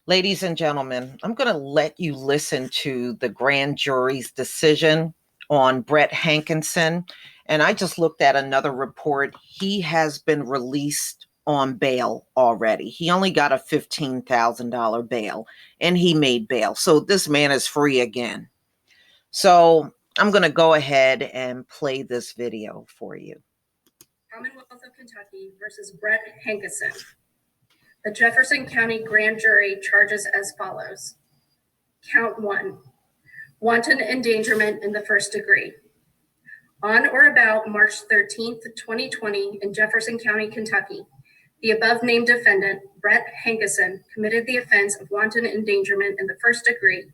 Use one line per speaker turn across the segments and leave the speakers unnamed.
Ladies and gentlemen, I'm going to let you listen to the grand jury's decision on Brett Hankinson. And I just looked at another report. He has been released on bail already. He only got a $15,000 bail and he made bail. So this man is free again. So I'm going to go ahead and play this video for you.
Commonwealth of Kentucky versus Brett Hankinson. The Jefferson County Grand Jury charges as follows. Count 1, wanton endangerment in the first degree. On or about March 13th, 2020 in Jefferson County, Kentucky, the above named defendant, Brett Hankinson, committed the offense of wanton endangerment in the first degree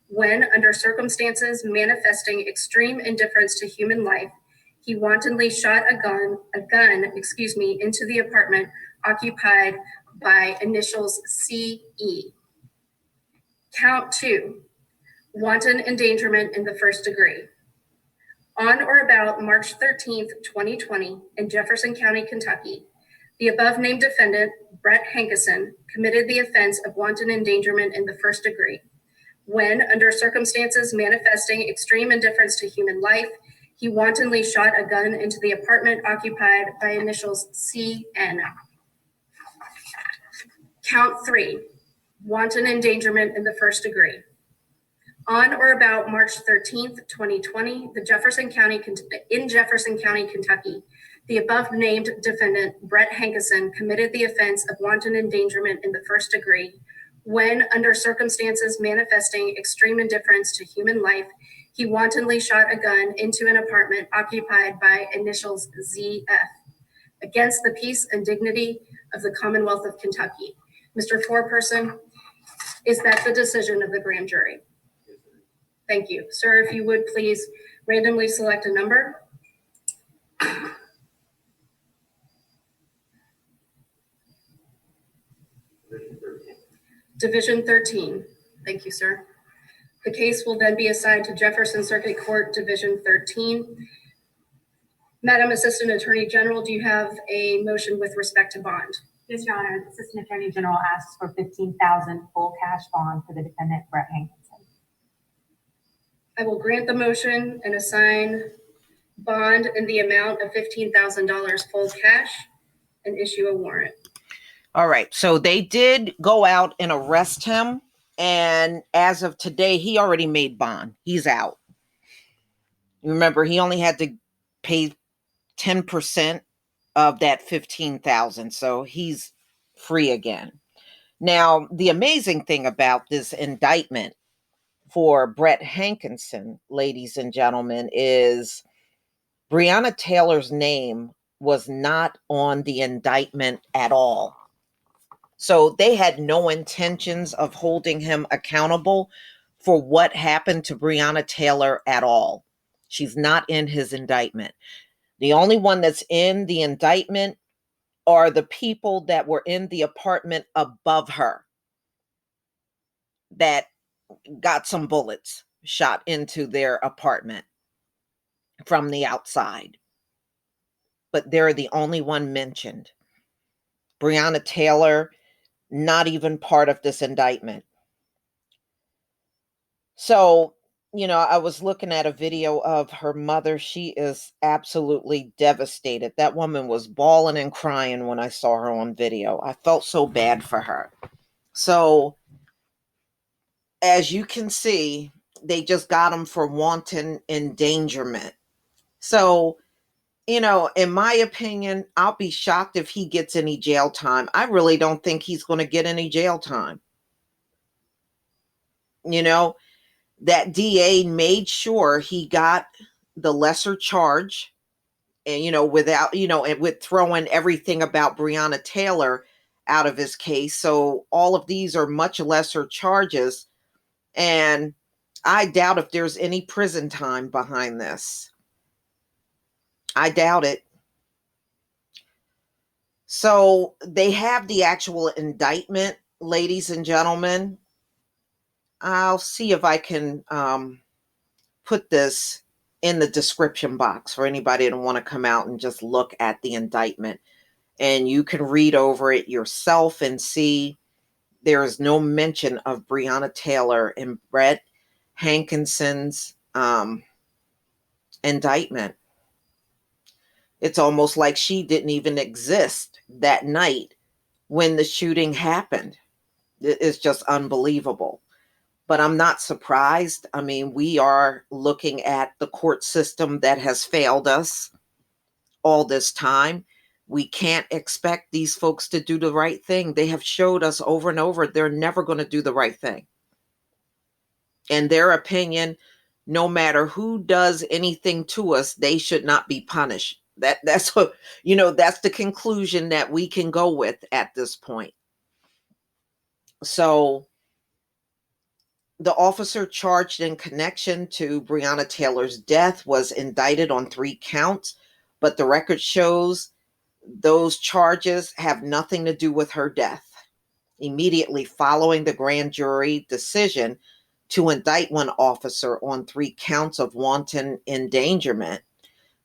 when, under circumstances manifesting extreme indifference to human life, he wantonly shot a gun, into the apartment occupied by initials CE. Count 2, wanton endangerment in the first degree. On or about March 13th, 2020, in Jefferson County, Kentucky, the above named defendant, Brett Hankinson, committed the offense of wanton endangerment in the first degree when, under circumstances manifesting extreme indifference to human life, he wantonly shot a gun into the apartment occupied by initials CN. Count 3, wanton endangerment in the first degree. On or about March 13th, 2020, in Jefferson County, Kentucky, the above named defendant, Brett Hankinson, committed the offense of wanton endangerment in the first degree when, under circumstances manifesting extreme indifference to human life, he wantonly shot a gun into an apartment occupied by initials ZF against the peace and dignity of the Commonwealth of Kentucky. Mr. Foreperson, is that the decision of the grand jury? Thank you. Sir, if you would please randomly select a number. Division 13. Thank you, sir. The case will then be assigned to Jefferson Circuit Court, Division 13. Madam Assistant Attorney General, do you have a motion with respect to bond?
Yes, Your Honor. The Assistant Attorney General asks for $15,000 full cash bond for the defendant, Brett Hankinson.
I will grant the motion and assign bond in the amount of $15,000 full cash and issue a warrant.
All right. So they did go out and arrest him. And as of today, he already made bond. He's out. Remember, he only had to pay 10% of that $15,000. So he's free again. Now, the amazing thing about this indictment for Brett Hankinson, ladies and gentlemen, is Breonna Taylor's name was not on the indictment at all. So they had no intentions of holding him accountable for what happened to Breonna Taylor at all. She's not in his indictment. The only one that's in the indictment are the people that were in the apartment above her that got some bullets shot into their apartment from the outside. But they're the only one mentioned. Breonna Taylor, not even part of this indictment. So, I was looking at a video of her mother. She is absolutely devastated. That woman was bawling and crying when I saw her on video. I felt so bad for her. So, as you can see, they just got him for wanton endangerment. So, in my opinion, I'll be shocked if he gets any jail time. I really don't think he's going to get any jail time. That DA made sure he got the lesser charge and, without, and with throwing everything about Breonna Taylor out of his case. So all of these are much lesser charges. And I doubt if there's any prison time behind this. I doubt it. So they have the actual indictment, ladies and gentlemen. I'll see if I can put this in the description box for anybody to want to come out and just look at the indictment. And you can read over it yourself and see there is no mention of Breonna Taylor in Brett Hankinson's indictment. It's almost like she didn't even exist that night when the shooting happened. It's just unbelievable. But I'm not surprised. I mean, we are looking at the court system that has failed us all this time. We can't expect these folks to do the right thing. They have showed us over and over they're never going to do the right thing. In their opinion, no matter who does anything to us, they should not be punished. That's what, that's the conclusion that we can go with at this point. So the officer charged in connection to Breonna Taylor's death was indicted on 3 counts, but the record shows those charges have nothing to do with her death. Immediately following the grand jury decision to indict one officer on 3 counts of wanton endangerment,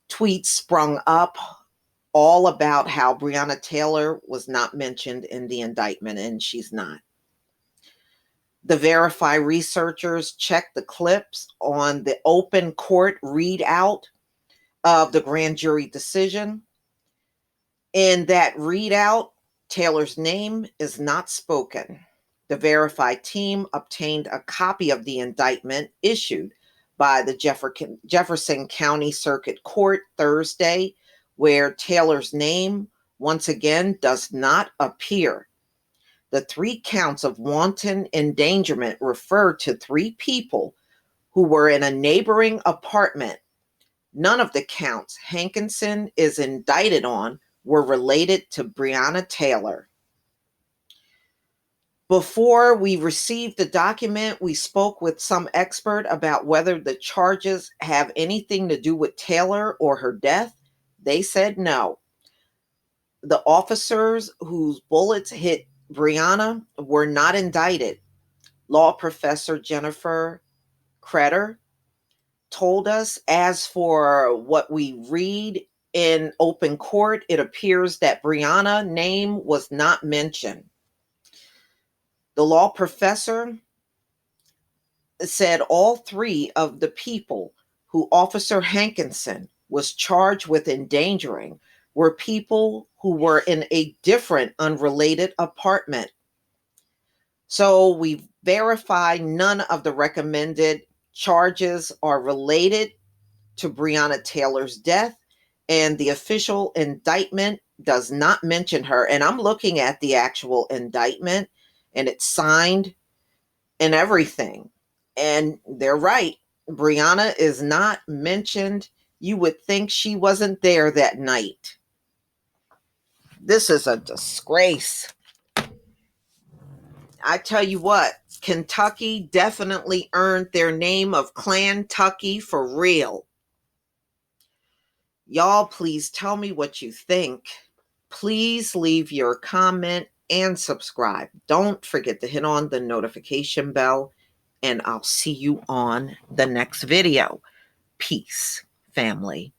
tweets sprung up all about how Breonna Taylor was not mentioned in the indictment, and she's not. The Verify researchers checked the clips on the open court readout of the grand jury decision. In that readout, Taylor's name is not spoken. The Verify team obtained a copy of the indictment issued by the Jefferson County Circuit Court Thursday, where Taylor's name once again does not appear. The 3 counts of wanton endangerment refer to 3 people who were in a neighboring apartment. None of the counts Hankinson is indicted on were related to Breonna Taylor. Before we received the document, we spoke with some expert about whether the charges have anything to do with Taylor or her death. They said no. The officers whose bullets hit Breonna were not indicted. Law professor Jennifer Cretter told us, as for what we read in open court, it appears that Breonna's name was not mentioned. The law professor said all 3 of the people who Officer Hankinson was charged with endangering were people who were in a different, unrelated apartment. So we verify none of the recommended charges are related to Breonna Taylor's death, and the official indictment does not mention her. And I'm looking at the actual indictment, and it's signed and everything. And they're right. Breonna is not mentioned. You would think she wasn't there that night. This is a disgrace. I tell you what, Kentucky definitely earned their name of Clan-tucky for real. Y'all, please tell me what you think. Please leave your comment and subscribe. Don't forget to hit on the notification bell, and I'll see you on the next video. Peace, family.